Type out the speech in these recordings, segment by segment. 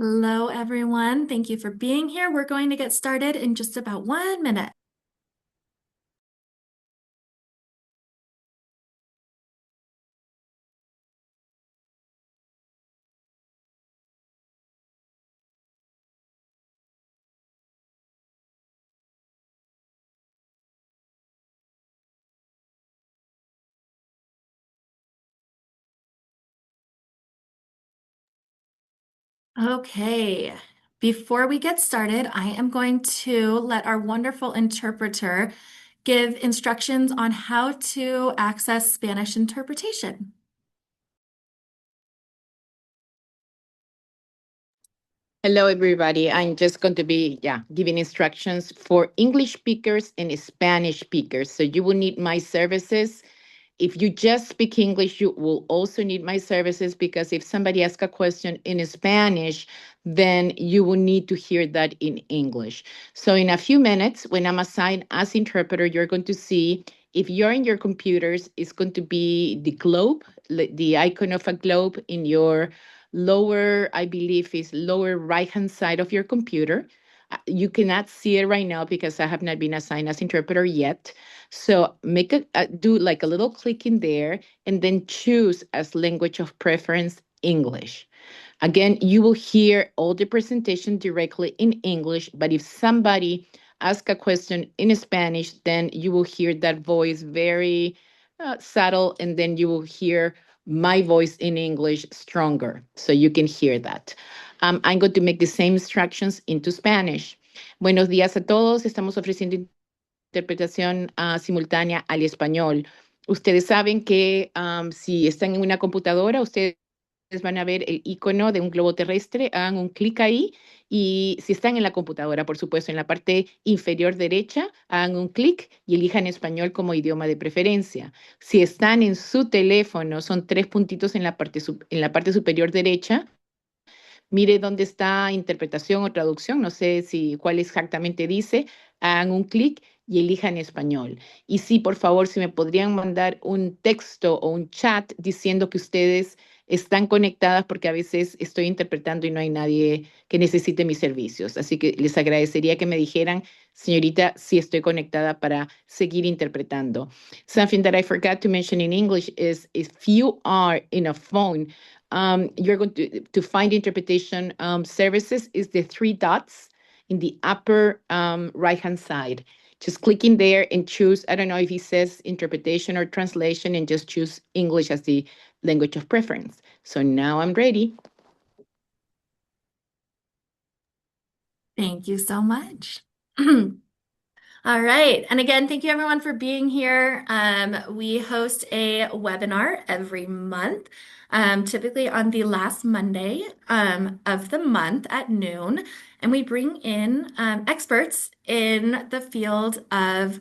Hello, everyone. Thank you for being here. We're going to get started in just about 1 minute. Okay, before we get started, I am going to let our wonderful interpreter give instructions on how to access Spanish interpretation. Hello, everybody. I'm just going to be, giving instructions for English speakers and Spanish speakers. So you will need my services. If you just speak English, you will also need my services because if somebody asks a question in Spanish, then you will need to hear that in English. So in a few minutes, when I'm assigned as interpreter, you're going to see if you're in your computers, it's going to be the globe, the icon of a globe in your lower, I believe is lower right-hand side of your computer. You cannot see it right now because I have not been assigned as interpreter yet. So do like a little click in there and then choose as language of preference English. Again, you will hear all the presentation directly in English, but if somebody asks a question in Spanish, then you will hear that voice very subtle, and then you will hear my voice in English stronger, so you can hear that. I'm going to make the same instructions into Spanish. Buenos días a todos. Estamos ofreciendo interpretación simultánea al español. Ustedes saben que si están en una computadora, ustedes van a ver el icono de un globo terrestre, hagan un clic ahí y si están en la computadora, por supuesto, en la parte inferior derecha, hagan un clic y elijan español como idioma de preferencia. Si están en su teléfono, son tres puntitos en la parte superior derecha. Mire dónde está interpretación o traducción, no sé si cuál exactamente dice, hagan un clic y elijan español. Y sí, por favor, si me podrían mandar un texto o un chat diciendo que ustedes están conectadas porque a veces estoy interpretando y no hay nadie que necesite mis servicios. Así que les agradecería que me dijeran, señorita, si estoy conectada para seguir interpretando. Something that I forgot to mention in English is if you are in a phone, you're going to find interpretation services is the three dots in the upper right-hand side. Just click in there and choose, I don't know if it says interpretation or translation, and just choose English as the language of preference. So now I'm ready. Thank you so much. All right. And again, thank you everyone for being here. We host a webinar every month, typically on the last Monday of the month at noon. And we bring in experts in the field of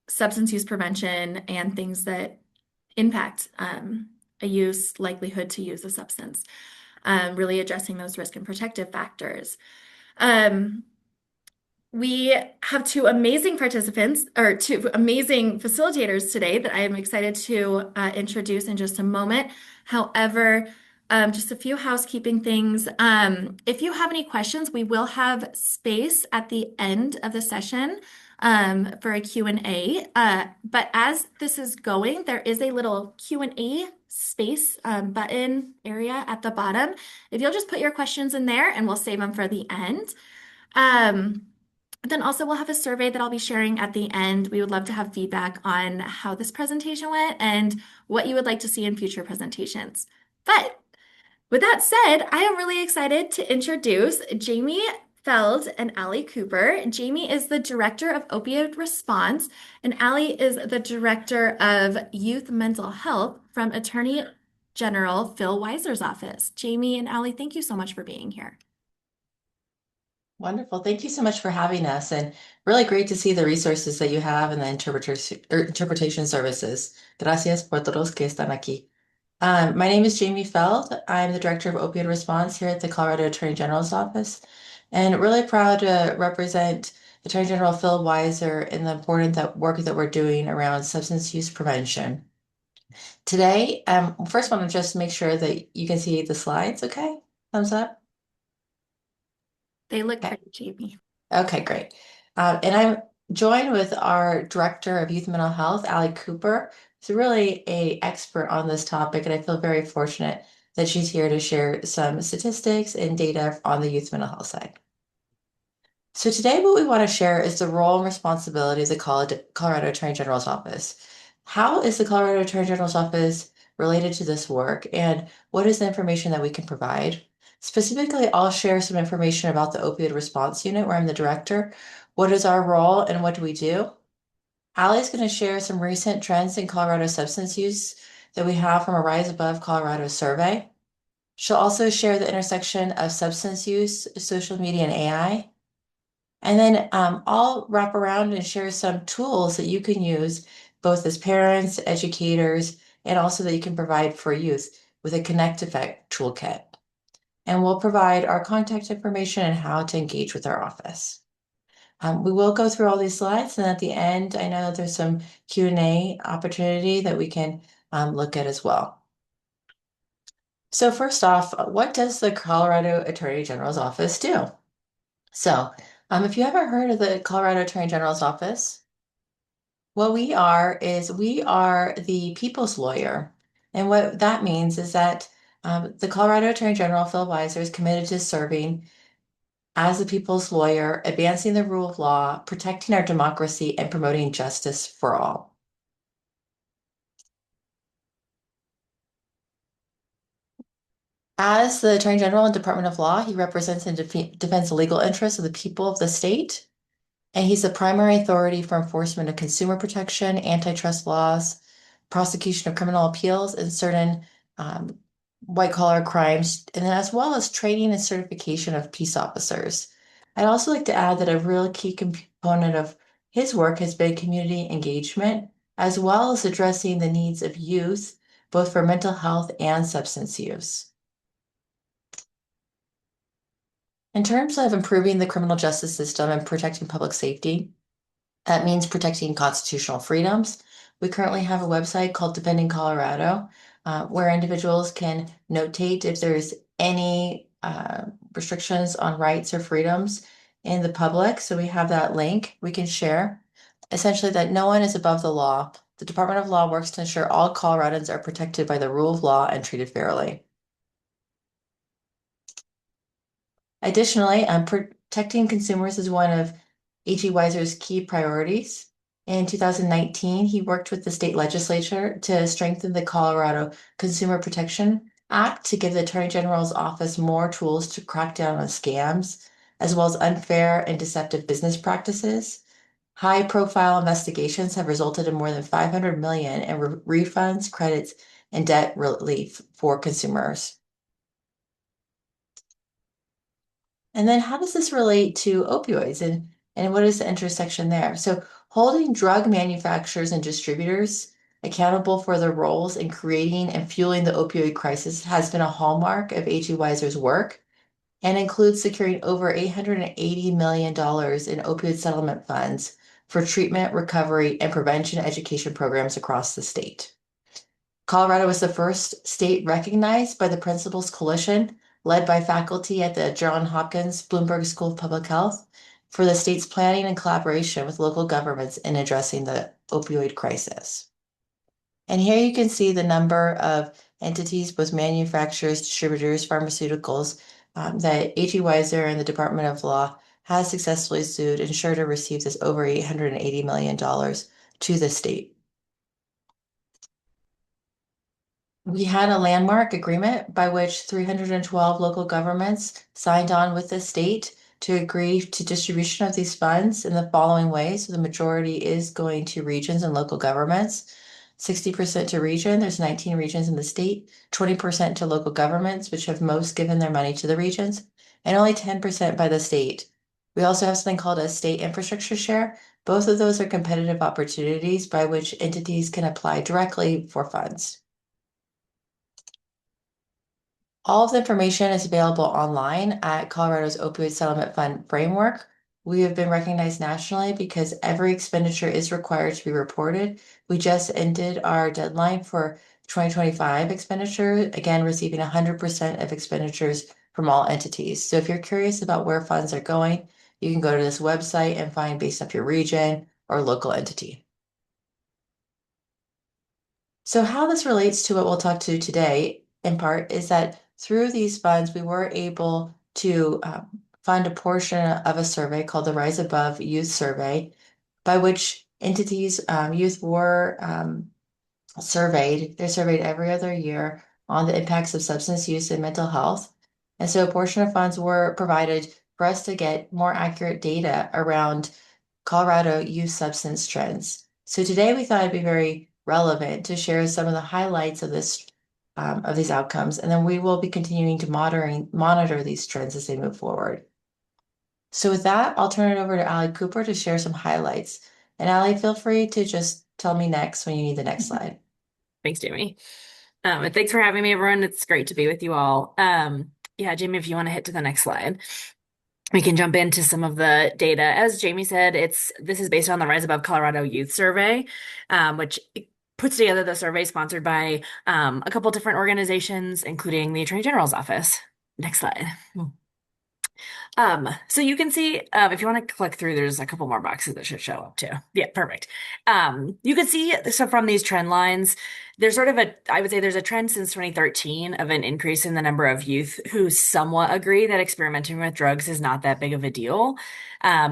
substance use prevention and things that impact a use likelihood to use a substance, really addressing those risk and protective factors. We have two amazing participants or two amazing facilitators today that I am excited to introduce in just a moment. However, just a few housekeeping things. If you have any questions, we will have space at the end of the session for a Q&A. But as this is going, there is a little Q&A space button area at the bottom. If you'll just put your questions in there and we'll save them for the end. Then also we'll have a survey that I'll be sharing at the end. We would love to have feedback on how this presentation went and what you would like to see in future presentations. But with that said, I am really excited to introduce Jamie Feld and Alli Cooper. Jamie is the Director of Opioid Response, and Alli is the Director of Youth Mental Health from Attorney General Phil Weiser's office. Jamie and Alli, thank you so much for being here. Wonderful. Thank you so much for having us, and really great to see the resources that you have and the interpretation services. Gracias por todos que están aquí. My name is Jamie Feld. I'm the Director of Opioid Response here at the Colorado Attorney General's office, and really proud to represent Attorney General Phil Weiser in the important work that we're doing around substance use prevention. Today, first want to just make sure that you can see the slides, okay? Thumbs up. They look Okay. great, Jamie. Okay, great. And I'm joined with our Director of Youth Mental Health, Alli Cooper. She's really a expert on this topic, and I feel very fortunate that she's here to share some statistics and data on the youth mental health side. So today what we want to share is the role and responsibility of the Colorado Attorney General's office. How is the Colorado Attorney General's office related to this work, and what is the information that we can provide? Specifically, I'll share some information about the Opioid Response Unit, where I'm the director. What is our role and what do we do? Allie's going to share some recent trends in Colorado substance use that we have from a Rise Above Colorado survey. She'll also share the intersection of substance use, social media, and AI. And then I'll wrap around and share some tools that you can use both as parents, educators, and also that you can provide for youth with a Connect Effect toolkit. And we'll provide our contact information and how to engage with our office. We will go through all these slides, and at the end, I know there's some Q&A opportunity that we can look at as well. So first off, what does the Colorado Attorney General's office do? So if you haven't heard of the Colorado Attorney General's office, what we are is we are the people's lawyer. And what that means is that the Colorado Attorney General Phil Weiser is committed to serving as the people's lawyer, advancing the rule of law, protecting our democracy, and promoting justice for all. As the Attorney General and Department of Law, he represents and defends the legal interests of the people of the state. And he's the primary authority for enforcement of consumer protection, antitrust laws, prosecution of criminal appeals, and certain white collar crimes, and then as well as training and certification of peace officers. I'd also like to add that a real key component of his work has been community engagement, as well as addressing the needs of youth, both for mental health and substance use. In terms of improving the criminal justice system and protecting public safety, that means protecting constitutional freedoms. We currently have a website called Defending Colorado, where individuals can notate if there's any restrictions on rights or freedoms in the public. So we have that link we can share. Essentially, that no one is above the law. The Department of Law works to ensure all Coloradans are protected by the rule of law and treated fairly. Additionally, protecting consumers is one of A.G. Weiser's key priorities. In 2019, he worked with the state legislature to strengthen the Colorado Consumer Protection Act to give the Attorney General's office more tools to crack down on scams, as well as unfair and deceptive business practices. High-profile investigations have resulted in more than 500 million in refunds, credits, and debt relief for consumers. And then how does this relate to opioids and what is the intersection there? So holding drug manufacturers and distributors accountable for their roles in creating and fueling the opioid crisis has been a hallmark of A.G. Weiser's work and includes securing over $880 million in opioid settlement funds for treatment, recovery, and prevention education programs across the state. Colorado was the first state recognized by the Principals Coalition, led by faculty at the Johns Hopkins Bloomberg School of Public Health, for the state's planning and collaboration with local governments in addressing the opioid crisis. And here you can see the number of entities, both manufacturers, distributors, pharmaceuticals, that A.G. Weiser and the Department of Law has successfully sued and sure to receive this over $880 million to the state. We had a landmark agreement by which 312 local governments signed on with the state to agree to distribution of these funds in the following way. So the majority is going to regions and local governments, 60% to region. There's 19 regions in the state, 20% to local governments, which have most given their money to the regions, and only 10% by the state. We also have something called a state infrastructure share. Both of those are competitive opportunities by which entities can apply directly for funds. All of the information is available online at Colorado's Opioid Settlement Fund framework. We have been recognized nationally because every expenditure is required to be reported. We just ended our deadline for 2025 expenditure, again, receiving 100% of expenditures from all entities. So if you're curious about where funds are going, you can go to this website and find based off your region or local entity. So how this relates to what we'll talk to today, in part, is that through these funds, we were able to fund a portion of a survey called the Rise Above Youth Survey, by which entities, youth were surveyed. They're surveyed every other year on the impacts of substance use and mental health. And so a portion of funds were provided for us to get more accurate data around Colorado youth substance trends. So today we thought it'd be very relevant to share some of the highlights of this of these outcomes, and then we will be continuing to monitor these trends as they move forward. So with that, I'll turn it over to Alli Cooper to share some highlights. And Alli, feel free to just tell me next when you need the next slide. Thanks, Jamie. And thanks for having me, everyone. It's great to be with you all. Yeah, Jamie, if you want to hit to the next slide, we can jump into some of the data. As Jamie said, this is based on the Rise Above Colorado Youth Survey, which puts together the survey sponsored by a couple different organizations, including the Attorney General's office. Next slide. So you can see, if you want to click through, there's a couple more boxes that should show up too. Yeah, perfect. You can see, so from these trend lines, there's sort of I would say there's a trend since 2013 of an increase in the number of youth who somewhat agree that experimenting with drugs is not that big of a deal.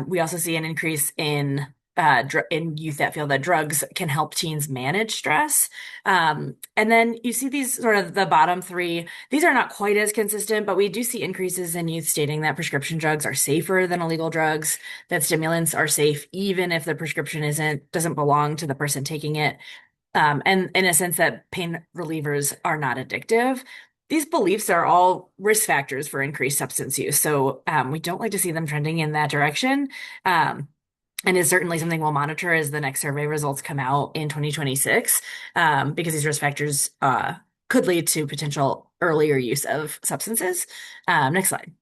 We also see an increase in youth that feel that drugs can help teens manage stress. And then you see these sort of the bottom three. These are not quite as consistent, but we do see increases in youth stating that prescription drugs are safer than illegal drugs, that stimulants are safe even if the prescription doesn't belong to the person taking it. And in a sense that pain relievers are not addictive. These beliefs are all risk factors for increased substance use. So we don't like to see them trending in that direction. And is certainly something we'll monitor as the next survey results come out in 2026, because these risk factors could lead to potential earlier use of substances. Next slide.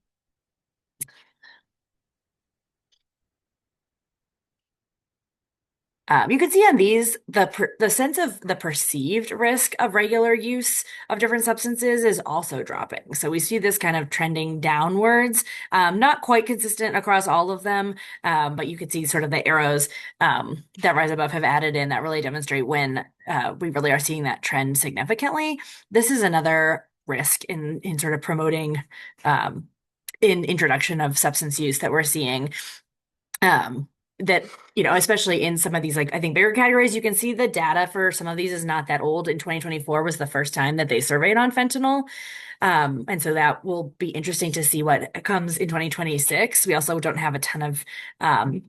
You can see on these, the sense of the perceived risk of regular use of different substances is also dropping. So we see this kind of trending downwards, not quite consistent across all of them, but you could see sort of the arrows that Rise Above have added in that really demonstrate when we really are seeing that trend significantly. This is another risk in sort of promoting in introduction of substance use that we're seeing. That, especially in some of these, like, I think bigger categories, you can see the data for some of these is not that old. In 2024 was the first time that they surveyed on fentanyl. And so that will be interesting to see what comes in 2026. We also don't have a ton of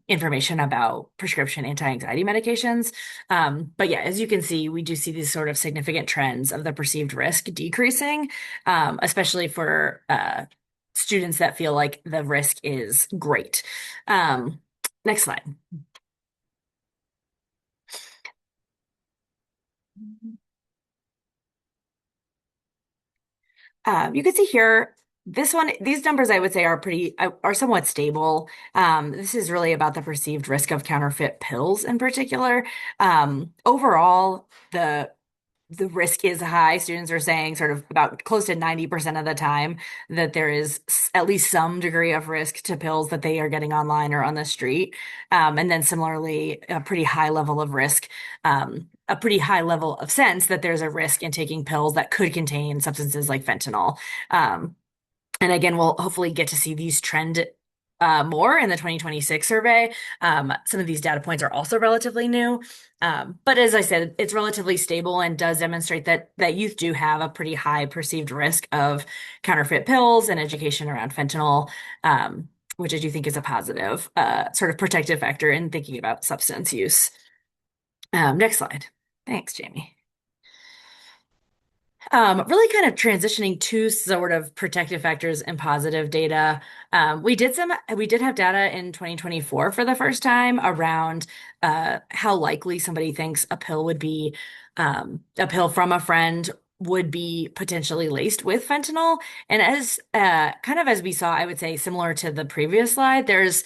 information about prescription anti-anxiety medications. But yeah, as you can see, we do see these sort of significant trends of the perceived risk decreasing, especially for students that feel like the risk is great. Next slide. You can see here, these numbers I would say are somewhat stable. This is really about the perceived risk of counterfeit pills in particular. Overall, the risk is high. Students are saying sort of about close to 90% of the time that there is at least some degree of risk to pills that they are getting online or on the street. And then similarly, a pretty high level of risk, a pretty high level of sense that there's a risk in taking pills that could contain substances like fentanyl. And again, we'll hopefully get to see these trend more in the 2026 survey. Some of these data points are also relatively new. But as I said, it's relatively stable and does demonstrate that youth do have a pretty high perceived risk of counterfeit pills and education around fentanyl, which I do think is a positive sort of protective factor in thinking about substance use. Next slide. Thanks, Jamie. Really kind of transitioning to sort of protective factors and positive data. We did have data in 2024 for the first time around how likely somebody thinks a pill from a friend would be potentially laced with fentanyl. And as we saw, I would say similar to the previous slide, there's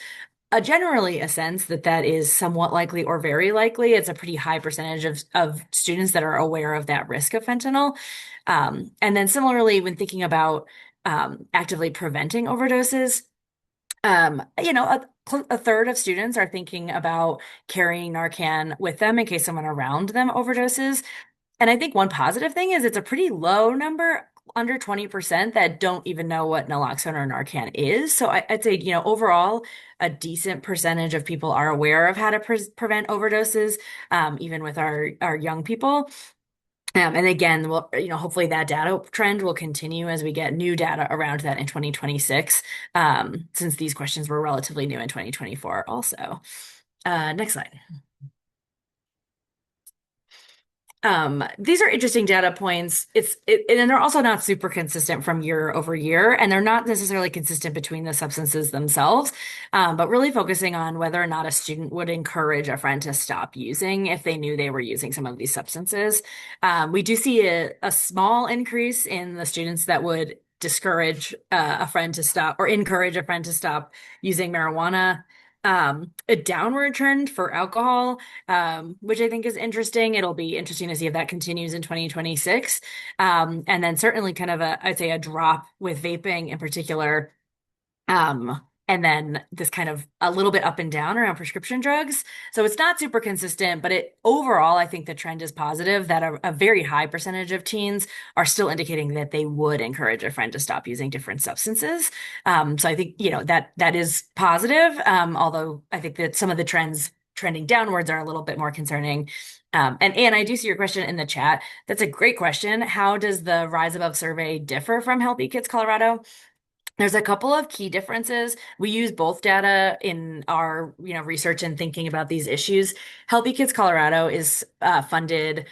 generally a sense that is somewhat likely or very likely. It's a pretty high percentage of students that are aware of that risk of fentanyl. And then similarly, when thinking about actively preventing overdoses. A third of students are thinking about carrying Narcan with them in case someone around them overdoses. And I think one positive thing is it's a pretty low number, under 20%, that don't even know what naloxone or Narcan is. So I'd say, overall, a decent percentage of people are aware of how to prevent overdoses, even with our young people. And again, hopefully that data trend will continue as we get new data around that in 2026, since these questions were relatively new in 2024 also. Next slide. These are interesting data points. And they're also not super consistent from year over year, and they're not necessarily consistent between the substances themselves, but really focusing on whether or not a student would encourage a friend to stop using if they knew they were using some of these substances. We do see a small increase in the students that would discourage a friend to stop or encourage a friend to stop using marijuana. A downward trend for alcohol, which I think is interesting. It'll be interesting to see if that continues in 2026. And then certainly kind of I'd say a drop with vaping in particular. And then this kind of a little bit up and down around prescription drugs. So it's not super consistent, but overall, I think the trend is positive that a very high percentage of teens are still indicating that they would encourage a friend to stop using different substances. So I think, that is positive. Although I think that some of the trends trending downwards are a little bit more concerning. And Anne, I do see your question in the chat. That's a great question. How does the Rise Above survey differ from Healthy Kids Colorado? There's a couple of key differences. We use both data in our, research and thinking about these issues. Healthy Kids Colorado is funded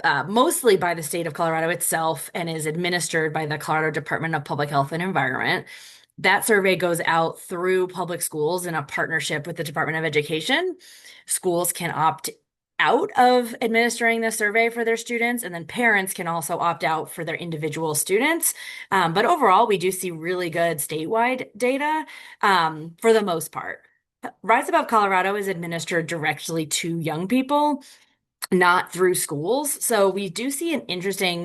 mostly by the state of Colorado itself and is administered by the Colorado Department of Public Health and Environment. That survey goes out through public schools in a partnership with the Department of Education. Schools can opt out of administering the survey for their students, and then parents can also opt out for their individual students. But overall, we do see really good statewide data for the most part. Rise Above Colorado is administered directly to young people, not through schools. So we do see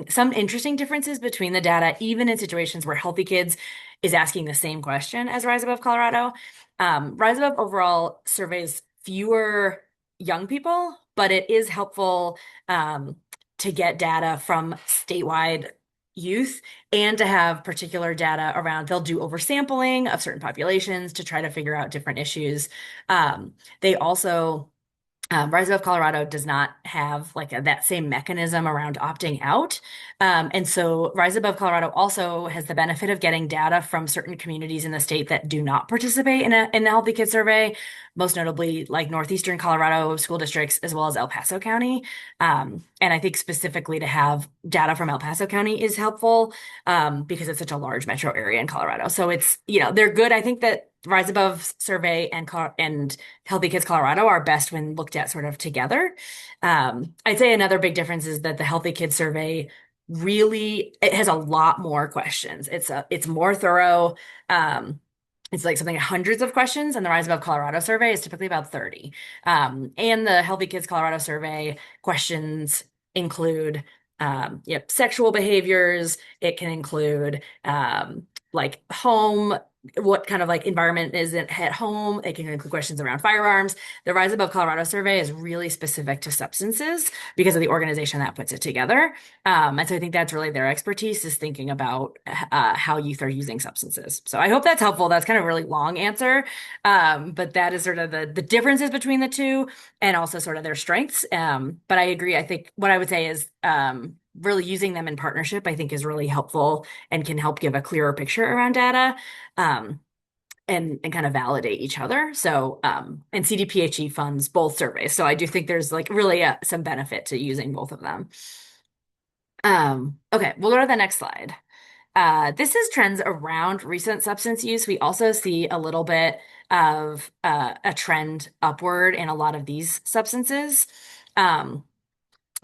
some interesting differences between the data, even in situations where Healthy Kids is asking the same question as Rise Above Colorado. Rise Above overall surveys fewer young people, but it is helpful to get data from statewide youth and to have particular data around, they'll do oversampling of certain populations to try to figure out different issues. They also Rise Above Colorado does not have that same mechanism around opting out. And so Rise Above Colorado also has the benefit of getting data from certain communities in the state that do not participate in the Healthy Kids survey, most notably like Northeastern Colorado school districts, as well as El Paso County. And I think specifically to have data from El Paso County is helpful because it's such a large metro area in Colorado. So it's, they're good. I think that Rise Above survey and Healthy Kids Colorado are best when looked at sort of together. I'd say another big difference is that the Healthy Kids survey it has a lot more questions. It's more thorough. It's like something hundreds of questions, and the Rise Above Colorado survey is typically about 30. And the Healthy Kids Colorado survey questions include sexual behaviors. It can include home, what kind of environment is it at home. It can include questions around firearms. The Rise Above Colorado survey is really specific to substances because of the organization that puts it together. And so I think that's really their expertise, is thinking about how youth are using substances. So I hope that's helpful. That's kind of a really long answer. But that is sort of the differences between the two and also sort of their strengths. But I agree. I think what I would say is really using them in partnership, I think, is really helpful and can help give a clearer picture around data. And kind of validate each other. So, and CDPHE funds both surveys. So I do think there's really some benefit to using both of them. Okay, we'll go to the next slide. This is trends around recent substance use. We also see a little bit of a trend upward in a lot of these substances.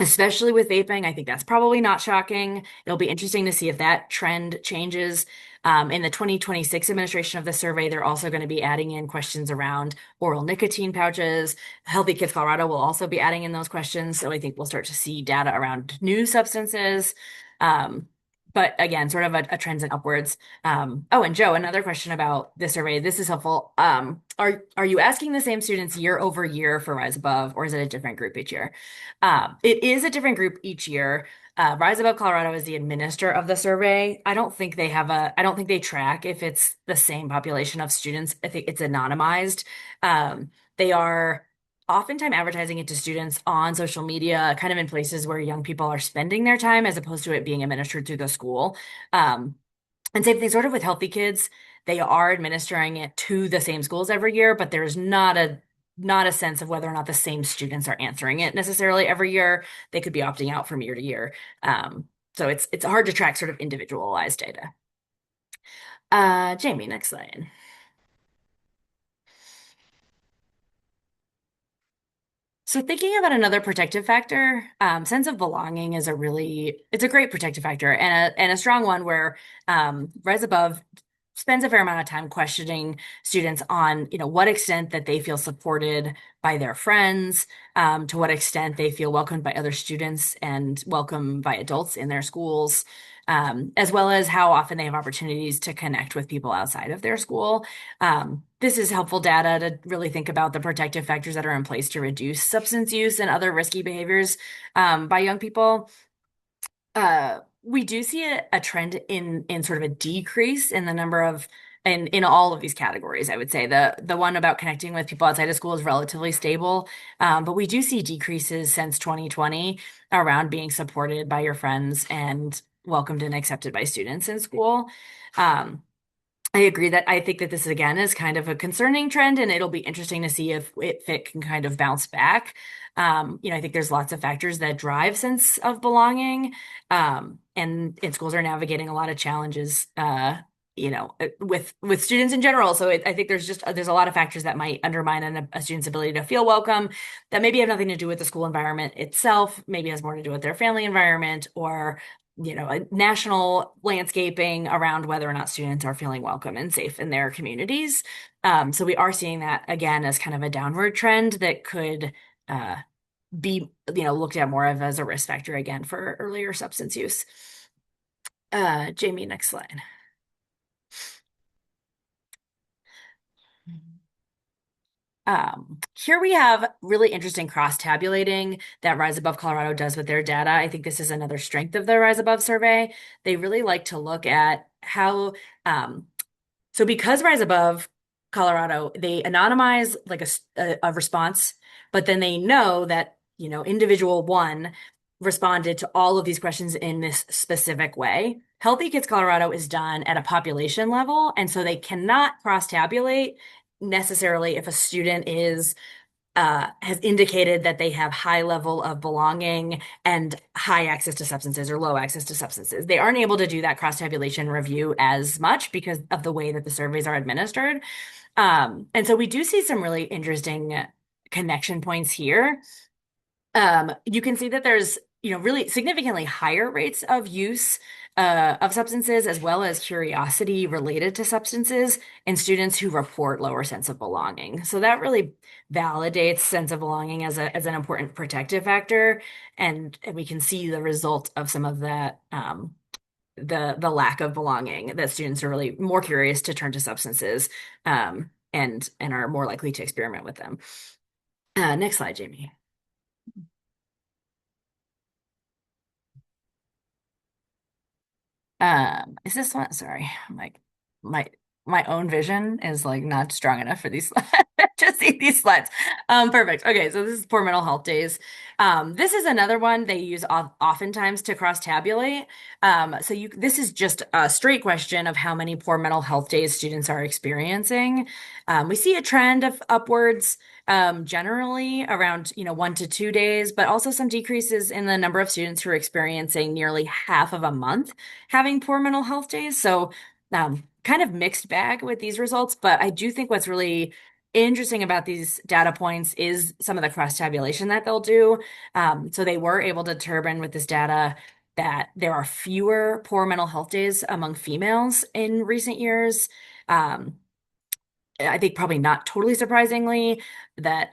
Especially with vaping, I think that's probably not shocking. It'll be interesting to see if that trend changes. In the 2026 administration of the survey, they're also going to be adding in questions around oral nicotine pouches. Healthy Kids Colorado will also be adding in those questions. So I think we'll start to see data around new substances. But again, sort of a trends and upwards. Oh, and Joe, another question about the survey. This is helpful. Are you asking the same students year over year for Rise Above, or is it a different group each year? It is a different group each year. Rise Above Colorado is the administrator of the survey. I don't think they track if it's the same population of students. I think it's anonymized. They are oftentimes advertising it to students on social media, kind of in places where young people are spending their time, as opposed to it being administered through the school. Um, and same thing sort of with Healthy Kids. They are administering it to the same schools every year, but there's not a sense of whether or not the same students are answering it necessarily every year. They could be opting out from year to year. So it's hard to track sort of individualized data. Jamie, next slide. So thinking about another protective factor, sense of belonging is it's a great protective factor and a strong one where Rise Above spends a fair amount of time questioning students on, what extent that they feel supported by their friends, to what extent they feel welcomed by other students and welcomed by adults in their schools, as well as how often they have opportunities to connect with people outside of their school. This is helpful data to really think about the protective factors that are in place to reduce substance use and other risky behaviors by young people. We do see a trend in sort of a decrease in the number of in all of these categories. I would say the one about connecting with people outside of school is relatively stable, but we do see decreases since 2020 around being supported by your friends and welcomed and accepted by students in school. Um, I agree that I think that this again is kind of a concerning trend, and it'll be interesting to see if it can kind of bounce back. I think there's lots of factors that drive sense of belonging, and schools are navigating a lot of challenges, with students in general. So I think there's a lot of factors that might undermine a student's ability to feel welcome that maybe have nothing to do with the school environment itself, maybe has more to do with their family environment or a national landscaping around whether or not students are feeling welcome and safe in their communities. So we are seeing that again as kind of a downward trend that could be, looked at more of as a risk factor again for earlier substance use. Jamie, next slide. Here we have really interesting cross-tabulating that Rise Above Colorado does with their data. I think this is another strength of the Rise Above survey. They really like to look at how, so because Rise Above Colorado, they anonymize like a response, but then they know that, individual one responded to all of these questions in this specific way. Healthy Kids Colorado is done at a population level, and so they cannot cross-tabulate necessarily if a student has indicated that they have high level of belonging and high access to substances or low access to substances. They aren't able to do that cross-tabulation review as much because of the way that the surveys are administered. And so we do see some really interesting connection points here. You can see that there's, really significantly higher rates of use of substances as well as curiosity related to substances in students who report lower sense of belonging. So that really validates sense of belonging as an important protective factor, and we can see the result of some of that. The lack of belonging, that students are really more curious to turn to substances, and are more likely to experiment with them. Next slide, Jamie. Is this one? Sorry, I'm like my own vision is like not strong enough for these slides to see these slides. Perfect. Okay, so this is Poor Mental Health Days. This is another one they use oftentimes to cross-tabulate. This is just a straight question of how many poor mental health days students are experiencing. We see a trend of upwards, generally around 1 to 2 days, but also some decreases in the number of students who are experiencing nearly half of a month having poor mental health days. So kind of mixed bag with these results, but I do think what's really interesting about these data points is some of the cross-tabulation that they'll do. So they were able to determine with this data that there are fewer poor mental health days among females in recent years. I think probably not totally surprisingly that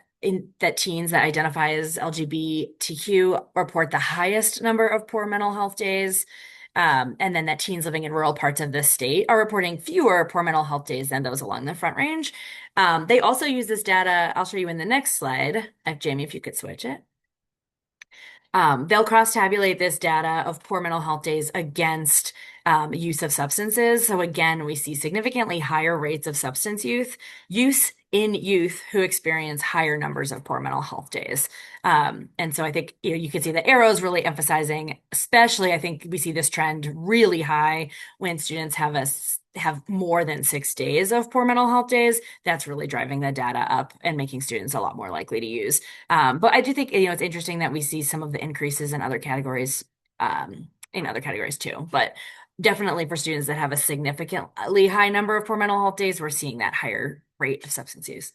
teens that identify as LGBTQ report the highest number of poor mental health days. And then that teens living in rural parts of the state are reporting fewer poor mental health days than those along the Front Range. They also use this data. I'll show you in the next slide. Jamie, if you could switch it. They'll cross-tabulate this data of poor mental health days against use of substances. So again, we see significantly higher rates of substance use in youth who experience higher numbers of poor mental health days. And so I think you can see the arrows really emphasizing, especially I think we see this trend really high when students have more than 6 days of poor mental health days. That's really driving the data up and making students a lot more likely to use. But I do think it's interesting that we see some of the increases in other categories too. But definitely for students that have a significantly high number of poor mental health days, we're seeing that higher rate of substance use.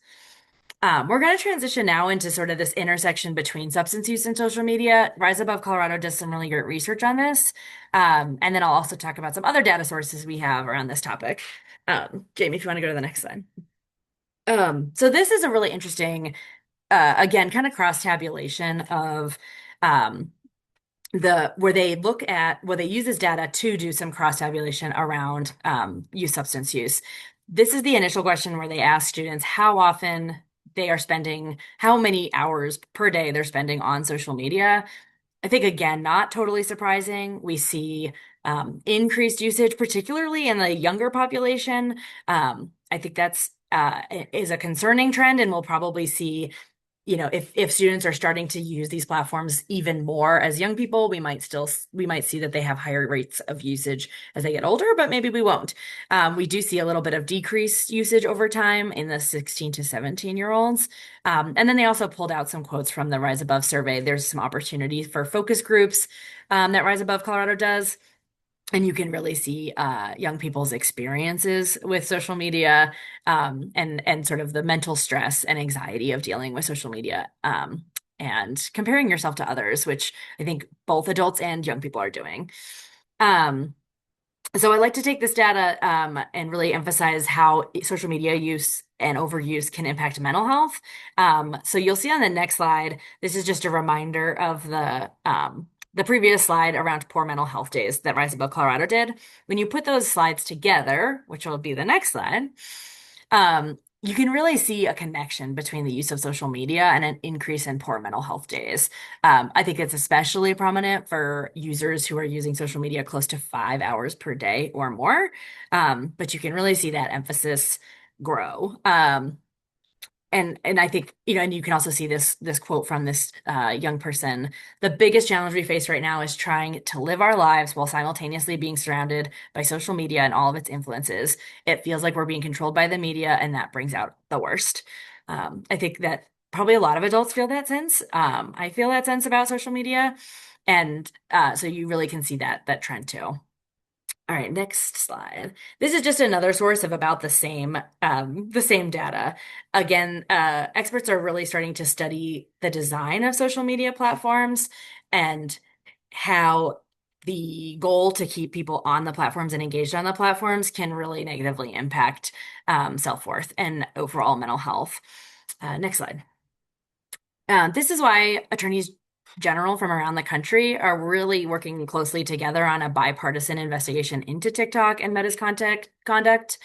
We're going to transition now into sort of this intersection between substance use and social media. Rise Above Colorado does some really great research on this. And then I'll also talk about some other data sources we have around this topic. Jamie, if you want to go to the next slide. So this is a really interesting, again, kind of cross-tabulation of where they use this data to do some cross-tabulation around substance use. This is the initial question where they ask students how often they are spending, how many hours per day they're spending on social media. I think, again, not totally surprising. We see increased usage, particularly in the younger population. I think that's is a concerning trend, and we'll probably see if students are starting to use these platforms even more as young people, we might see that they have higher rates of usage as they get older, but maybe we won't. We do see a little bit of decreased usage over time in the 16 to 17-year-olds. And then they also pulled out some quotes from the Rise Above survey. There's some opportunities for focus groups that Rise Above Colorado does. And you can really see young people's experiences with social media and sort of the mental stress and anxiety of dealing with social media and comparing yourself to others, which I think both adults and young people are doing. So I like to take this data and really emphasize how social media use and overuse can impact mental health. So you'll see on the next slide, this is just a reminder of the previous slide around poor mental health days that Rise Above Colorado did. When you put those slides together, which will be the next slide, you can really see a connection between the use of social media and an increase in poor mental health days. I think it's especially prominent for users who are using social media close to 5 hours per day or more. But you can really see that emphasis grow. And I think, and you can also see this quote from this young person. The biggest challenge we face right now is trying to live our lives while simultaneously being surrounded by social media and all of its influences. It feels like we're being controlled by the media, and that brings out the worst. I think that probably a lot of adults feel that sense. I feel that sense about social media. And so you really can see that trend too. All right, next slide. This is just another source of about the same data. Again, experts are really starting to study the design of social media platforms and how the goal to keep people on the platforms and engaged on the platforms can really negatively impact self-worth and overall mental health. Next slide. This is why attorneys general from around the country are really working closely together on a bipartisan investigation into TikTok and Meta's conduct.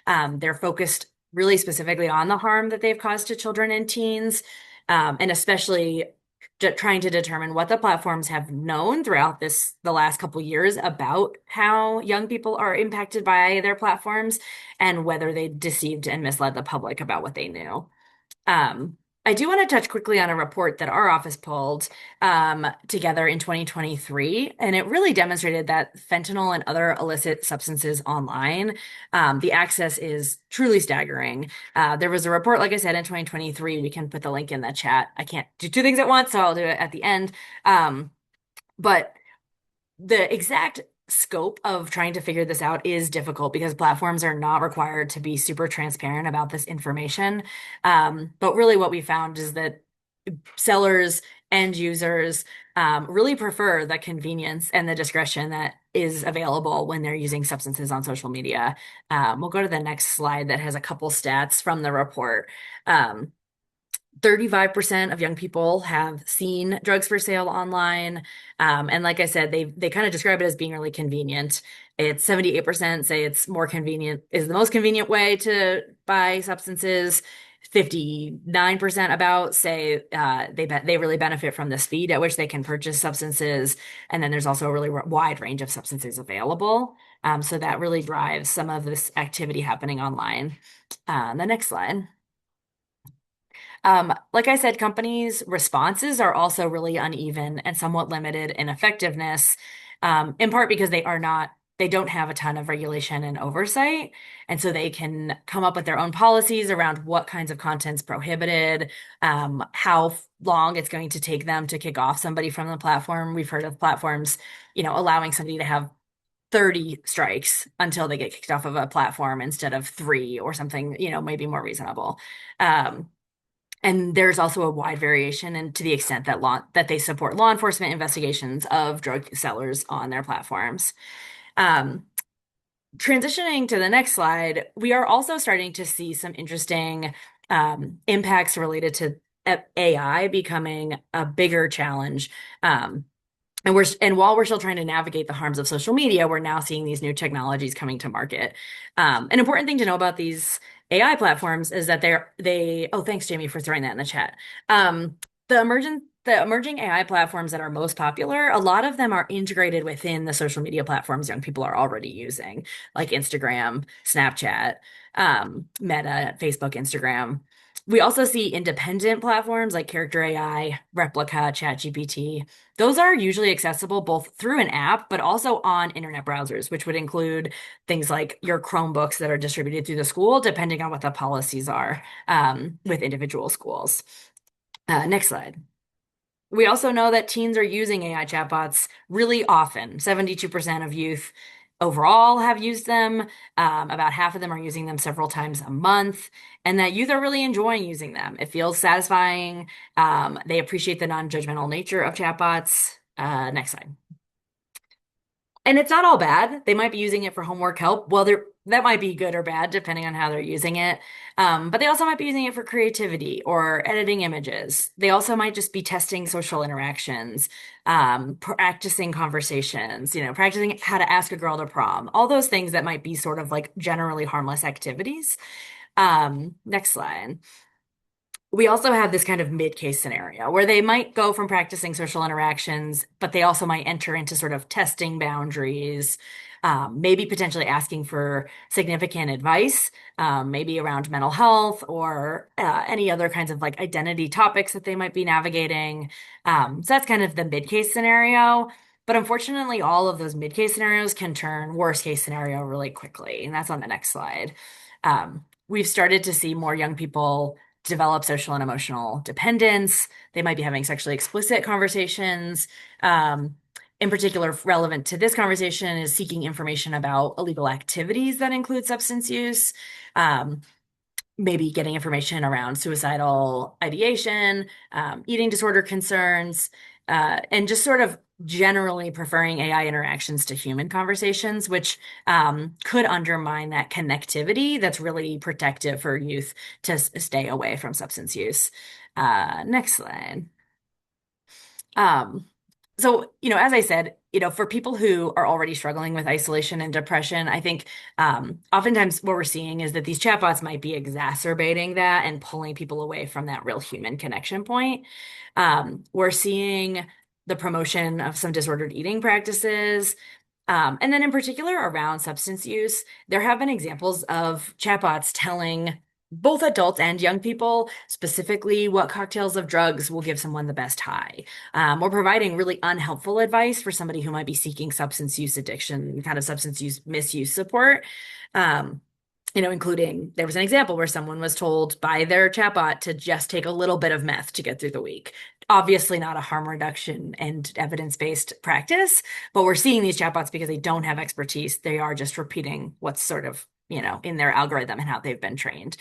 They're focused really specifically on the harm that they've caused to children and teens, and especially trying to determine what the platforms have known throughout the last couple years about how young people are impacted by their platforms and whether they deceived and misled the public about what they knew. I do want to touch quickly on a report that our office pulled together in 2023, and it really demonstrated that fentanyl and other illicit substances online, the access is truly staggering. There was a report, like I said, in 2023. We can put the link in the chat. I can't do two things at once, so I'll do it at the end. But the exact scope of trying to figure this out is difficult because platforms are not required to be super transparent about this information. But really what we found is that sellers and users really prefer the convenience and the discretion that is available when they're using substances on social media. We'll go to the next slide that has a couple stats from the report. 35% of young people have seen drugs for sale online. And like I said, they kind of describe it as being really convenient. It's 78% say it's more convenient, is the most convenient way to buy substances. 59% about say they really benefit from the speed at which they can purchase substances. And then there's also a really wide range of substances available. So that really drives some of this activity happening online. The next slide. Like I said, companies' responses are also really uneven and somewhat limited in effectiveness, in part because they don't have a ton of regulation and oversight. And so they can come up with their own policies around what kinds of content's prohibited, how long it's going to take them to kick off somebody from the platform. We've heard of platforms, allowing somebody to have 30 strikes until they get kicked off of a platform instead of 3 or something, maybe more reasonable. And there's also a wide variation and to the extent that they support law enforcement investigations of drug sellers on their platforms. Transitioning to the next slide, we are also starting to see some interesting impacts related to AI becoming a bigger challenge. And while we're still trying to navigate the harms of social media, we're now seeing these new technologies coming to market. An important thing to know about these AI platforms is that oh, thanks, Jamie, for throwing that in the chat. The emerging AI platforms that are most popular, a lot of them are integrated within the social media platforms young people are already using, like Instagram, Snapchat, Meta, Facebook, Instagram. We also see independent platforms like Character AI, Replica, ChatGPT. Those are usually accessible both through an app, but also on internet browsers, which would include things like your Chromebooks that are distributed through the school, depending on what the policies are with individual schools. Next slide. We also know that teens are using AI chatbots really often. 72% of youth overall have used them. About half of them are using them several times a month, and that youth are really enjoying using them. It feels satisfying. They appreciate the non-judgmental nature of chatbots. Next slide. And it's not all bad. They might be using it for homework help. Well, that might be good or bad depending on how they're using it. But they also might be using it for creativity or editing images. They also might just be testing social interactions, practicing conversations, practicing how to ask a girl to prom, all those things that might be sort of like generally harmless activities. Next slide. We also have this kind of mid-case scenario where they might go from practicing social interactions, but they also might enter into sort of testing boundaries, maybe potentially asking for significant advice, maybe around mental health or any other kinds of like identity topics that they might be navigating. So that's kind of the mid-case scenario. But unfortunately, all of those mid-case scenarios can turn worst-case scenario really quickly. And that's on the next slide. We've started to see more young people develop social and emotional dependence. They might be having sexually explicit conversations. In particular, relevant to this conversation is seeking information about illegal activities that include substance use. Maybe getting information around suicidal ideation, eating disorder concerns, and just sort of generally preferring AI interactions to human conversations, which could undermine that connectivity that's really protective for youth to stay away from substance use. Next slide. So, as I said, for people who are already struggling with isolation and depression, I think oftentimes what we're seeing is that these chatbots might be exacerbating that and pulling people away from that real human connection point. We're seeing the promotion of some disordered eating practices. And then in particular around substance use, there have been examples of chatbots telling both adults and young people specifically what cocktails of drugs will give someone the best high, or providing really unhelpful advice for somebody who might be seeking substance use addiction, kind of substance use misuse support. Including there was an example where someone was told by their chatbot to just take a little bit of meth to get through the week. Obviously not a harm reduction and evidence-based practice, but we're seeing these chatbots because they don't have expertise. They are just repeating what's sort of, in their algorithm and how they've been trained.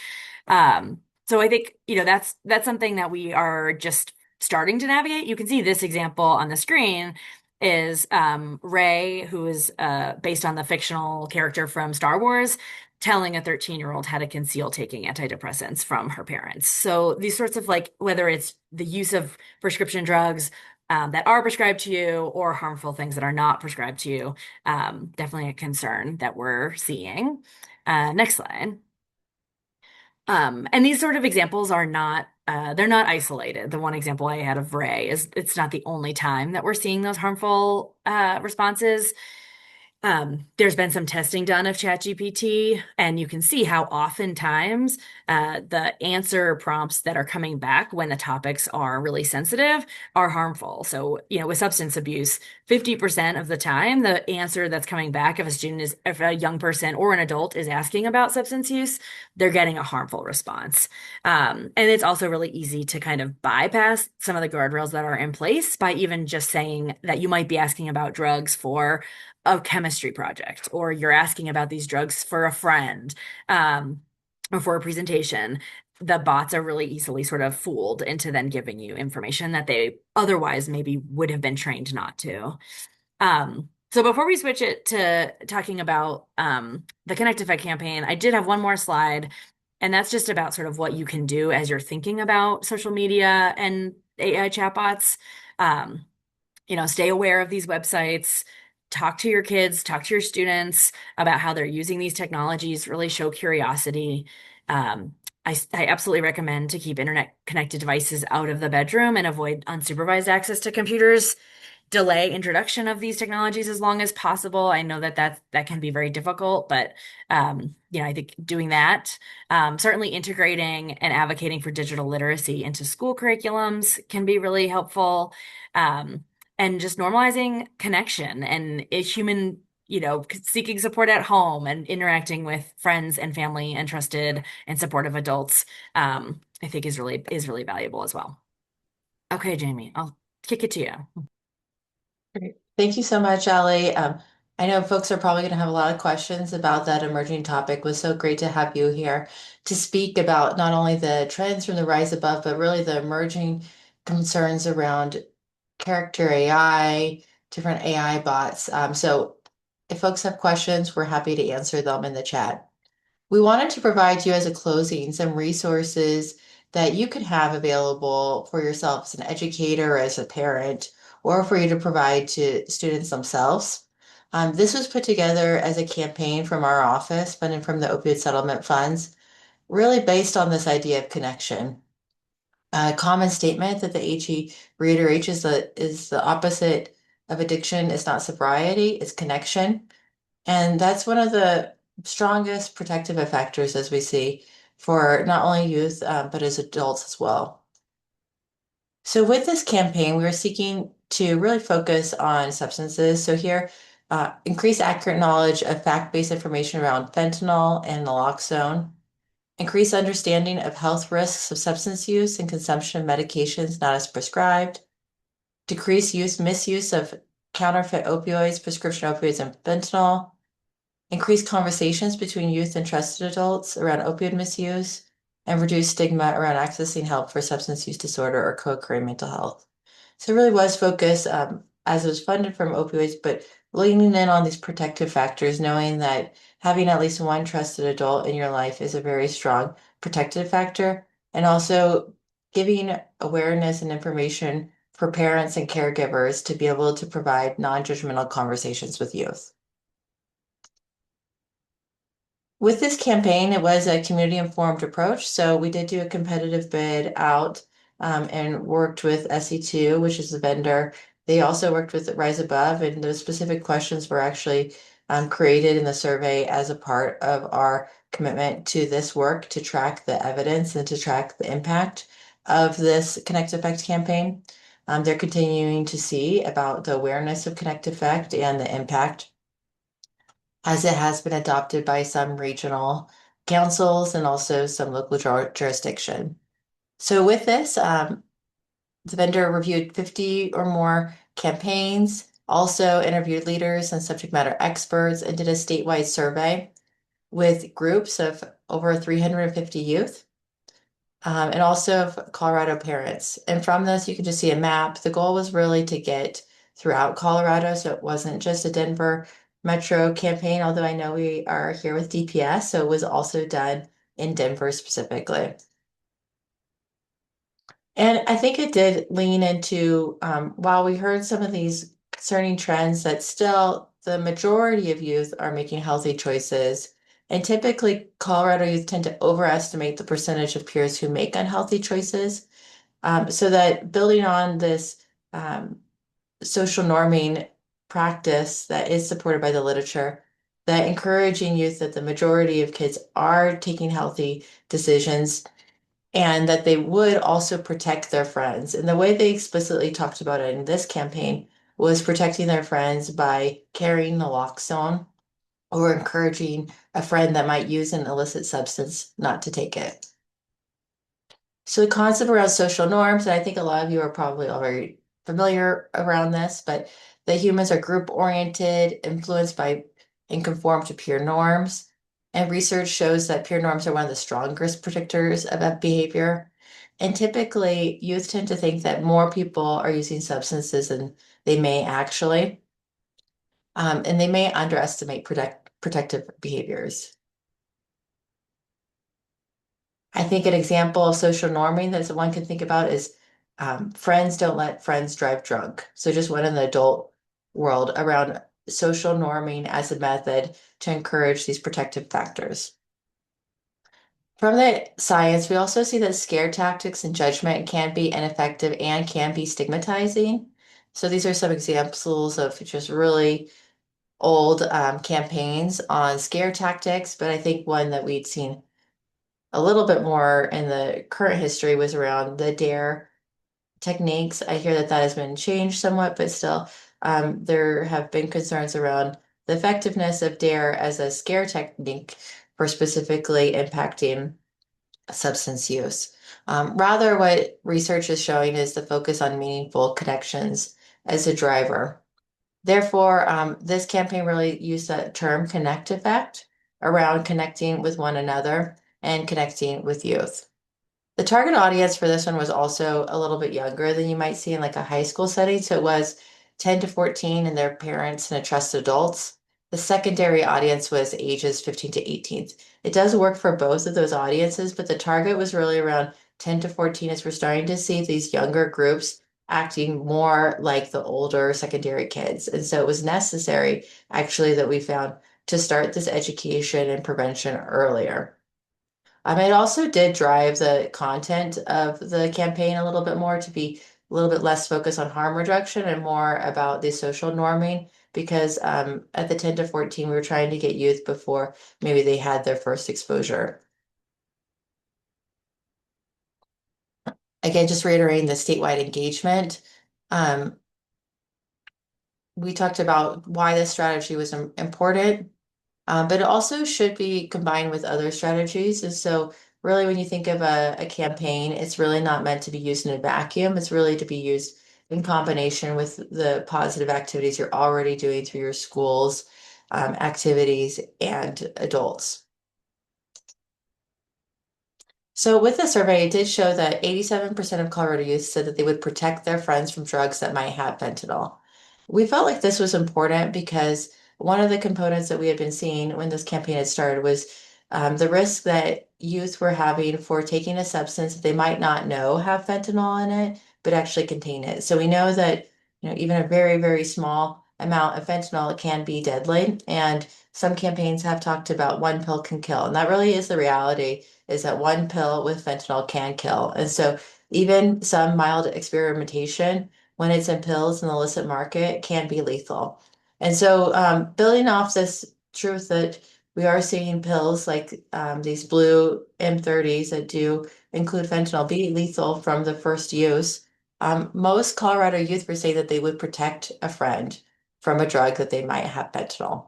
So I think, that's something that we are just starting to navigate. You can see this example on the screen is Rey, who is based on the fictional character from Star Wars. telling a 13-year-old how to conceal taking antidepressants from her parents. So these sorts of like, whether it's the use of prescription drugs that are prescribed to you or harmful things that are not prescribed to you, definitely a concern that we're seeing. Next slide. And these sort of examples are not, they're not isolated. The one example I had of Ray is it's not the only time that we're seeing those harmful responses. There's been some testing done of ChatGPT, and you can see how oftentimes the answer prompts that are coming back when the topics are really sensitive are harmful. So, with substance abuse, 50% of the time, the answer that's coming back if a young person or an adult is asking about substance use, they're getting a harmful response. And it's also really easy to kind of bypass some of the guardrails that are in place by even just saying that you might be asking about drugs for a chemistry project, or you're asking about these drugs for a friend, or for a presentation. The bots are really easily sort of fooled into then giving you information that they otherwise maybe would have been trained not to. So before we switch it to talking about the Connect Effect campaign, I did have one more slide, and that's just about sort of what you can do as you're thinking about social media and AI chatbots. Um, Stay aware of these websites, talk to your kids, talk to your students about how they're using these technologies, really show curiosity. I absolutely recommend to keep internet connected devices out of the bedroom and avoid unsupervised access to computers. Delay introduction of these technologies as long as possible. I know that can be very difficult, but I think doing that, certainly integrating and advocating for digital literacy into school curriculums can be really helpful. And just normalizing connection and a human, seeking support at home and interacting with friends and family and trusted and supportive adults, I think is really valuable as well. Okay, Jamie, I'll kick it to you. Great. Thank you so much, Alli. I know folks are probably going to have a lot of questions about that emerging topic. It was so great to have you here to speak about not only the trends from the rise above, but really the emerging concerns around character AI, different AI bots. So if folks have questions, we're happy to answer them in the chat. We wanted to provide you as a closing some resources that you could have available for yourself as an educator, as a parent, or for you to provide to students themselves. This was put together as a campaign from our office, funded from the opioid settlement funds, really based on this idea of connection. A common statement that the HE reiterates is the opposite of addiction is not sobriety, it's connection. And that's one of the strongest protective factors as we see for not only youth, but as adults as well. So with this campaign, we are seeking to really focus on substances. So here, increase accurate knowledge of fact-based information around fentanyl and naloxone, increase understanding of health risks of substance use and consumption of medications not as prescribed, decrease misuse of counterfeit opioids, prescription opioids, and fentanyl, increase conversations between youth and trusted adults around opioid misuse, and reduce stigma around accessing help for substance use disorder or co-occurring mental health. So it really was focused, as it was funded from opioids, but leaning in on these protective factors, knowing that having at least one trusted adult in your life is a very strong protective factor, and also giving awareness and information for parents and caregivers to be able to provide non-judgmental conversations with youth. With this campaign, it was a community-informed approach. So we did do a competitive bid out and worked with SE2, which is the vendor. They also worked with Rise Above, and those specific questions were actually created in the survey as a part of our commitment to this work to track the evidence and to track the impact of this Connect Effect campaign. They're continuing to see about the awareness of Connect Effect and the impact as it has been adopted by some regional councils and also some local jurisdiction. So with this, the vendor reviewed 50 or more campaigns, also interviewed leaders and subject matter experts, and did a statewide survey with groups of over 350 youth, and also of Colorado parents. And from this, you can just see a map. The goal was really to get throughout Colorado, so it wasn't just a Denver metro campaign, although I know we are here with DPS, so it was also done in Denver specifically. And I think it did lean into, while we heard some of these concerning trends, that still the majority of youth are making healthy choices. And typically, Colorado youth tend to overestimate the percentage of peers who make unhealthy choices. So that building on this social norming practice that is supported by the literature, that encouraging youth that the majority of kids are taking healthy decisions and that they would also protect their friends. And the way they explicitly talked about it in this campaign was protecting their friends by carrying naloxone or encouraging a friend that might use an illicit substance not to take it. So the concept around social norms, and I think a lot of you are probably already familiar around this, but that humans are group oriented, influenced by and conform to peer norms. And research shows that peer norms are one of the strongest predictors of behavior. And typically, youth tend to think that more people are using substances than they may actually, and they may underestimate protective behaviors. I think an example of social norming that one can think about is friends don't let friends drive drunk. So just one in the adult world around social norming as a method to encourage these protective factors. From the science, we also see that scare tactics and judgment can be ineffective and can be stigmatizing. So these are some examples of just really old campaigns on scare tactics, but I think one that we'd seen a little bit more in the current history was around the dare techniques. I hear that that has been changed somewhat, but still, there have been concerns around the effectiveness of dare as a scare technique for specifically impacting substance use. Rather, what research is showing is the focus on meaningful connections as a driver. Therefore, this campaign really used that term connect effect around connecting with one another and connecting with youth. The target audience for this one was also a little bit younger than you might see in like a high school setting. So it was 10 to 14 and their parents and trusted adults. The secondary audience was ages 15 to 18. It does work for both of those audiences, but the target was really around 10 to 14 as we're starting to see these younger groups acting more like the older secondary kids. And so it was necessary actually that we found to start this education and prevention earlier. It also did drive the content of the campaign a little bit more to be a little bit less focused on harm reduction and more about the social norming because at the 10 to 14, we were trying to get youth before maybe they had their first exposure. Again, just reiterating the statewide engagement. We talked about why this strategy was important. But it also should be combined with other strategies. And so, really, when you think of a campaign, it's really not meant to be used in a vacuum. It's really to be used in combination with the positive activities you're already doing through your schools, activities, and adults. So with the survey, it did show that 87% of Colorado youth said that they would protect their friends from drugs that might have fentanyl. We felt like this was important because one of the components that we had been seeing when this campaign had started was the risk that youth were having for taking a substance that they might not know have fentanyl in it, but actually contain it. So we know that even a very, very small amount of fentanyl can be deadly. And some campaigns have talked about one pill can kill. And that really is the reality is that one pill with fentanyl can kill. And so even some mild experimentation when it's in pills in the illicit market can be lethal. And so building off this truth that we are seeing pills like these blue M30s that do include fentanyl be lethal from the first use. Most Colorado youth were saying that they would protect a friend from a drug that they might have fentanyl.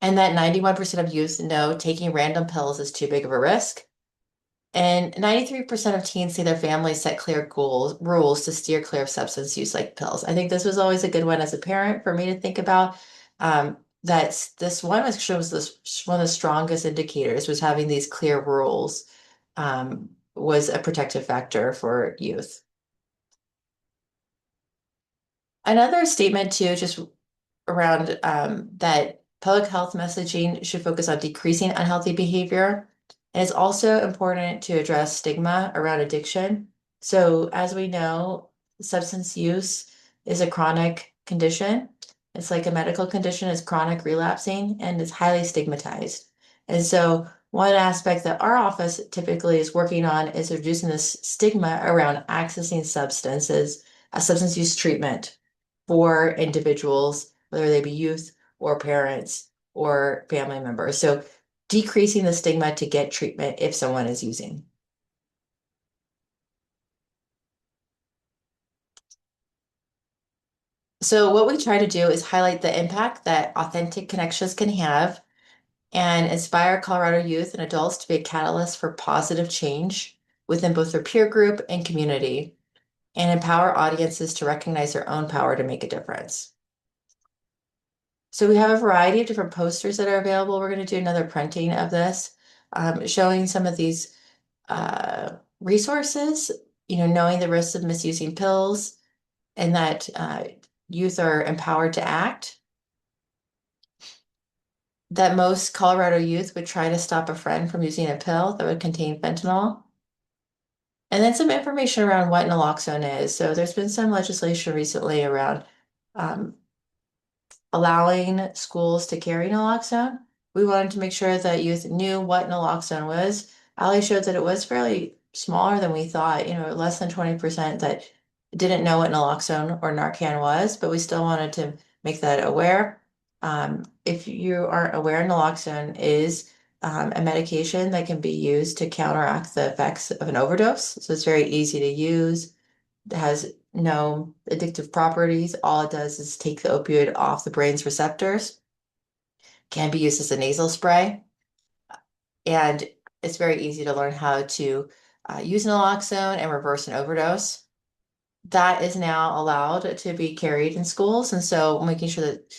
And that 91% of youth know taking random pills is too big of a risk. And 93% of teens say their families set clear rules to steer clear of substance use like pills. I think this was always a good one as a parent for me to think about. That this one shows this one of the strongest indicators was having these clear rules was a protective factor for youth. Another statement too, just around that public health messaging should focus on decreasing unhealthy behavior. And it's also important to address stigma around addiction. So, as we know, substance use is a chronic condition. It's like a medical condition, it's chronic relapsing, and it's highly stigmatized. And so, one aspect that our office typically is working on is reducing this stigma around accessing substances, substance use treatment for individuals, whether they be youth or parents or family members. So decreasing the stigma to get treatment if someone is using. So what we try to do is highlight the impact that authentic connections can have and inspire Colorado youth and adults to be a catalyst for positive change within both their peer group and community, and empower audiences to recognize their own power to make a difference. So we have a variety of different posters that are available. We're going to do another printing of this, showing some of these resources, knowing the risks of misusing pills and that youth are empowered to act, that most Colorado youth would try to stop a friend from using a pill that would contain fentanyl, and then some information around what naloxone is. So there's been some legislation recently around um, allowing schools to carry naloxone. We wanted to make sure that youth knew what naloxone was. Alli showed that it was fairly smaller than we thought, less than 20% that didn't know what naloxone or Narcan was, but we still wanted to make that aware. If you aren't aware, naloxone is a medication that can be used to counteract the effects of an overdose. So it's very easy to use. It has no addictive properties. All it does is take the opioid off the brain's receptors. Can be used as a nasal spray. And it's very easy to learn how to use naloxone and reverse an overdose. That is now allowed to be carried in schools. And so making sure that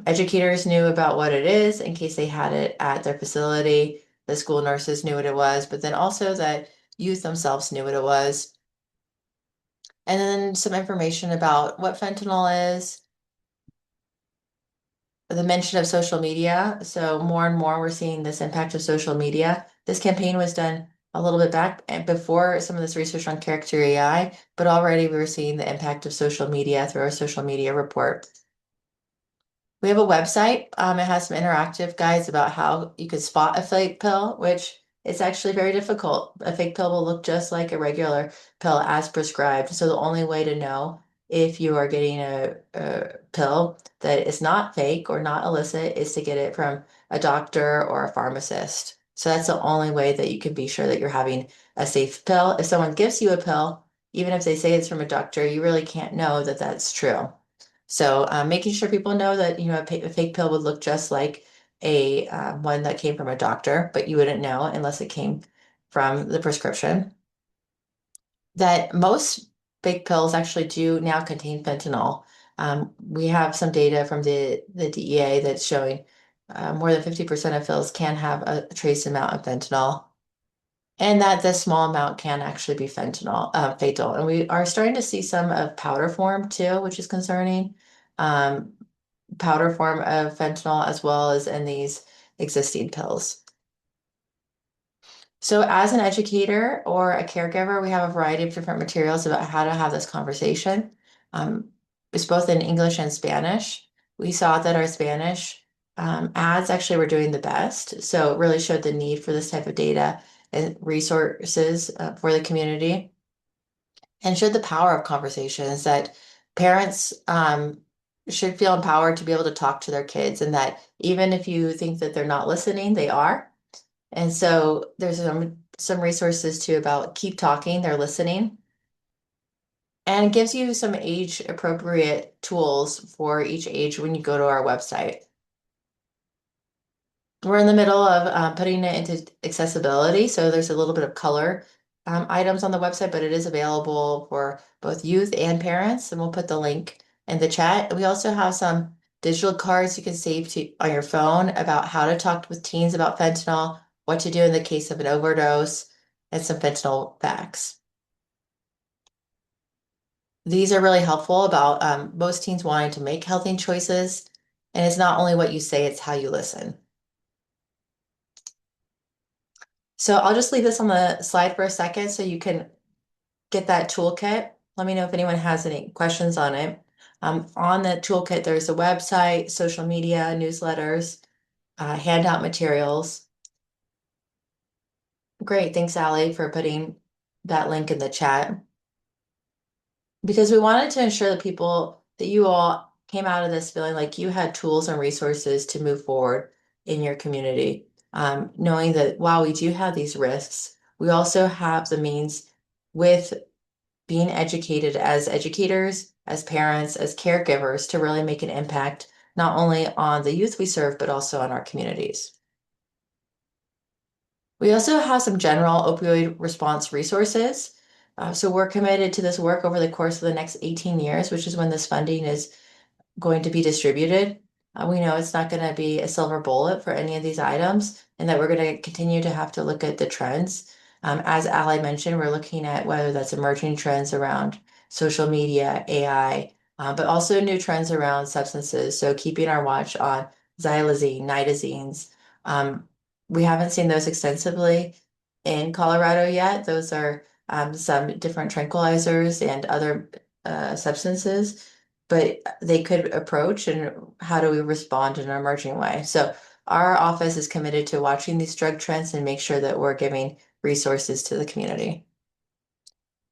educators knew about what it is in case they had it at their facility. The school nurses knew what it was, but then also that youth themselves knew what it was. And then some information about what fentanyl is, the mention of social media. So more and more we're seeing this impact of social media. This campaign was done a little bit back and before some of this research on character AI, but already we were seeing the impact of social media through our social media report. We have a website. It has some interactive guides about how you can spot a fake pill, which is actually very difficult. A fake pill will look just like a regular pill as prescribed. So the only way to know if you are getting a pill that is not fake or not illicit is to get it from a doctor or a pharmacist. So that's the only way that you can be sure that you're having a safe pill. If someone gives you a pill, even if they say it's from a doctor, you really can't know that that's true. So making sure people know that a fake pill would look just like a one that came from a doctor, but you wouldn't know unless it came from the prescription. That most fake pills actually do now contain fentanyl. We have some data from the DEA that's showing more than 50% of pills can have a trace amount of fentanyl. And that this small amount can actually be fatal. And we are starting to see some of powder form too, which is concerning. Um, Powder form of fentanyl as well as in these existing pills. So as an educator or a caregiver, we have a variety of different materials about how to have this conversation. It's both in English and Spanish. We saw that our Spanish ads actually were doing the best. So it really showed the need for this type of data and resources for the community and showed the power of conversations that parents should feel empowered to be able to talk to their kids and that even if you think that they're not listening, they are. And so there's some resources too about keep talking, they're listening. And it gives you some age appropriate tools for each age when you go to our website. We're in the middle of putting it into accessibility. So there's a little bit of color items on the website, but it is available for both youth and parents. And we'll put the link in the chat. We also have some digital cards you can save on your phone about how to talk with teens about fentanyl, what to do in the case of an overdose, and some fentanyl facts. These are really helpful about most teens wanting to make healthy choices. And it's not only what you say, it's how you listen. So I'll just leave this on the slide for a second so you can get that toolkit. Let me know if anyone has any questions on it. On the toolkit, there's a website, social media, newsletters, handout materials. Great. Thanks, Allie, for putting that link in the chat. Because we wanted to ensure that you all came out of this feeling like you had tools and resources to move forward in your community. Knowing that while we do have these risks, we also have the means with being educated as educators, as parents, as caregivers to really make an impact, not only on the youth we serve, but also on our communities. We also have some general opioid response resources. So we're committed to this work over the course of the next 18 years, which is when this funding is going to be distributed. We know it's not going to be a silver bullet for any of these items, and that we're going to continue to have to look at the trends. As Ally mentioned, we're looking at whether that's emerging trends around social media, AI, but also new trends around substances. So keeping our watch on xylazine, nitazines. We haven't seen those extensively in Colorado yet. Those are some different tranquilizers and other substances, but they could approach, and how do we respond in an emerging way? So our office is committed to watching these drug trends and make sure that we're giving resources to the community.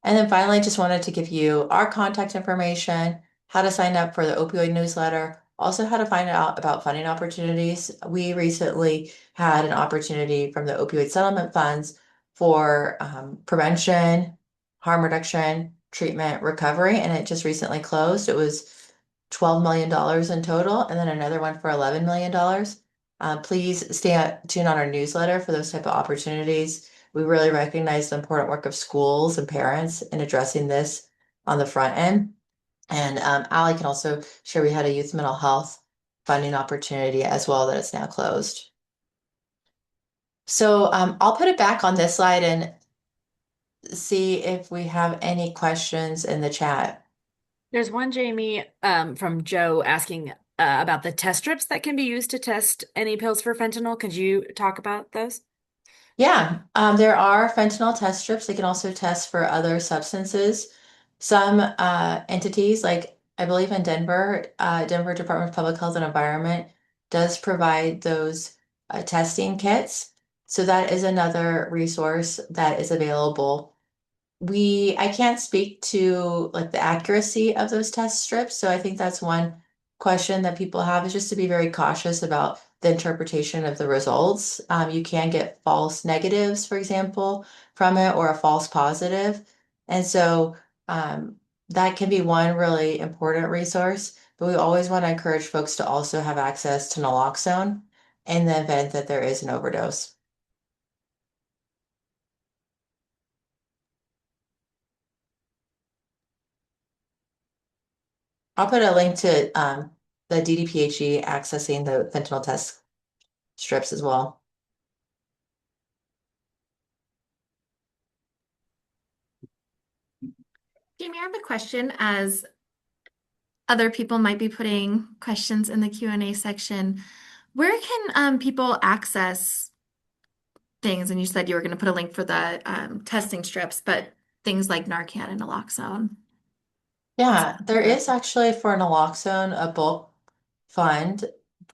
And then finally, just wanted to give you our contact information, how to sign up for the opioid newsletter, also how to find out about funding opportunities. We recently had an opportunity from the opioid settlement funds for prevention, harm reduction, treatment, recovery, and it just recently closed. It was $12 million in total, and then another one for $11 million. Please stay tuned on our newsletter for those type of opportunities. We really recognize the important work of schools and parents in addressing this on the front end. And Allie can also share we had a youth mental health funding opportunity as well that is now closed. So I'll put it back on this slide and see if we have any questions in the chat. There's one, Jamie, from Joe asking about the test strips that can be used to test any pills for fentanyl. Could you talk about those? Yeah, there are fentanyl test strips. They can also test for other substances. Some entities, like I believe in Denver, Denver Department of Public Health and Environment does provide those testing kits. So that is another resource that is available. I can't speak to like the accuracy of those test strips. So I think that's one question that people have, is just to be very cautious about the interpretation of the results. You can get false negatives, for example, from it, or a false positive. And so that can be one really important resource, but we always want to encourage folks to also have access to naloxone in the event that there is an overdose. I'll put a link to the DDPHE accessing the fentanyl test strips as well. Jamie, I have a question as other people might be putting questions in the Q&A section. Where can people access things? And you said you were going to put a link for the testing strips, but things like Narcan and naloxone. Yeah, there is actually for naloxone a bulk fund,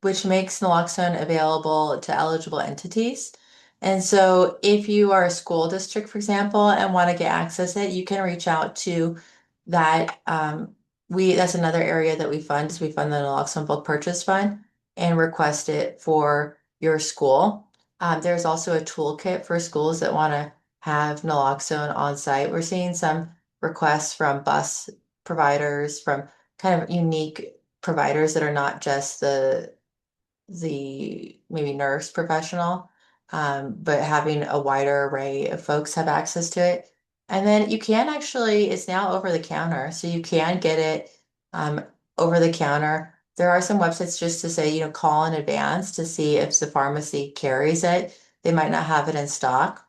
which makes naloxone available to eligible entities. And so if you are a school district, for example, and want to get access to it, you can reach out to that. That's another area that we fund, is we fund the naloxone bulk purchase fund and request it for your school. There's also a toolkit for schools that want to have naloxone on site. We're seeing some requests from bus providers, from kind of unique providers that are not just the maybe nurse professional, but having a wider array of folks have access to it. And then you can actually, it's now over the counter, so you can get it over the counter. There are some websites just to say, call in advance to see if the pharmacy carries it. They might not have it in stock,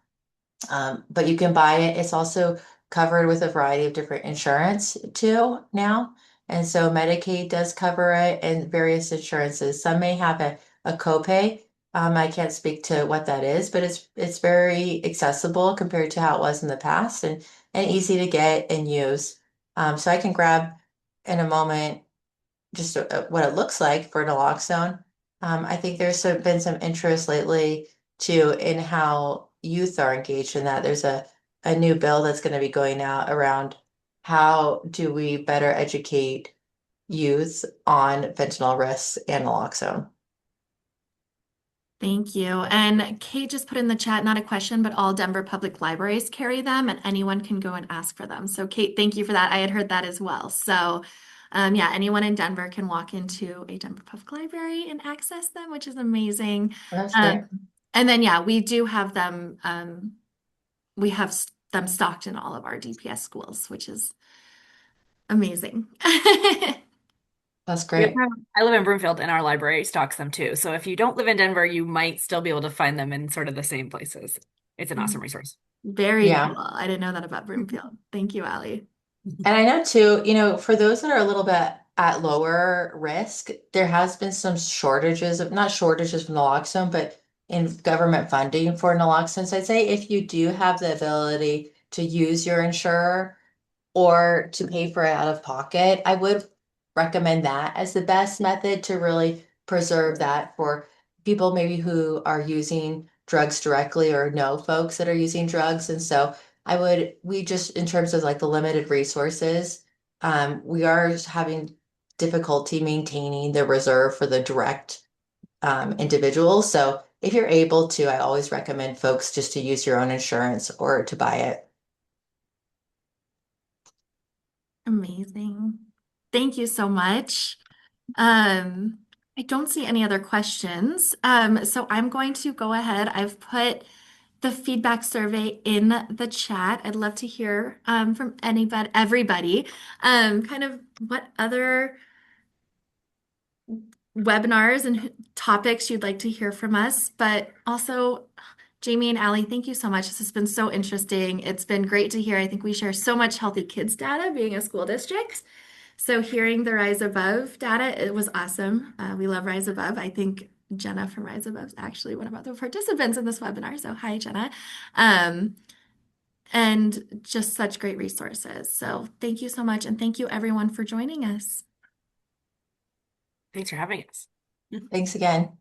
but you can buy it. It's also covered with a variety of different insurance too now. And so Medicaid does cover it and various insurances. Some may have a copay. I can't speak to what that is, but it's very accessible compared to how it was in the past and easy to get and use. So I can grab in a moment just what it looks like for naloxone. I think been some interest lately too in how youth are engaged in that. There's a new bill that's going to be going out around how do we better educate youth on fentanyl risks and naloxone. Thank you. And Kate just put in the chat, not a question, but all Denver public libraries carry them and anyone can go and ask for them. So Kate, thank you for that. I had heard that as well. So yeah, anyone in Denver can walk into a Denver public library and access them, which is amazing. That's great. Um, and then yeah, we do have them. We have them stocked in all of our DPS schools, which is amazing. That's We great. I live in Broomfield and our library stocks them too. So if you don't live in Denver, you might still be able to find them in sort of the same places. It's an awesome resource. Very Yeah. cool. I didn't know that about Broomfield. Thank you, Allie. And I know too, for those that are a little bit at lower risk, there has been some shortages of, not shortages from naloxone, but in government funding for naloxone. So I'd say if you do have the ability to use your insurer or to pay for it out of pocket, I would recommend that as the best method to really preserve that for people maybe who are using drugs directly or know folks that are using drugs. And so we just, in terms of like the limited resources, we are having difficulty maintaining the reserve for the direct individuals. So if you're able to, I always recommend folks just to use your own insurance or to buy it. Amazing. Thank you so much. I don't see any other questions. So I'm going to go ahead. I've put the feedback survey in the chat. I'd love to hear from everybody, kind of what other webinars and topics you'd like to hear from us. But also, Jamie and Allie, thank you so much. This has been so interesting. It's been great to hear. I think we share so much healthy kids data being a school district. So hearing the Rise Above data, it was awesome. We love Rise Above. I think Jenna from Rise Above is actually one of the participants in this webinar. So hi, Jenna. And just such great resources. So thank you so much. And thank you everyone for joining us. Thanks for having us. Thanks again.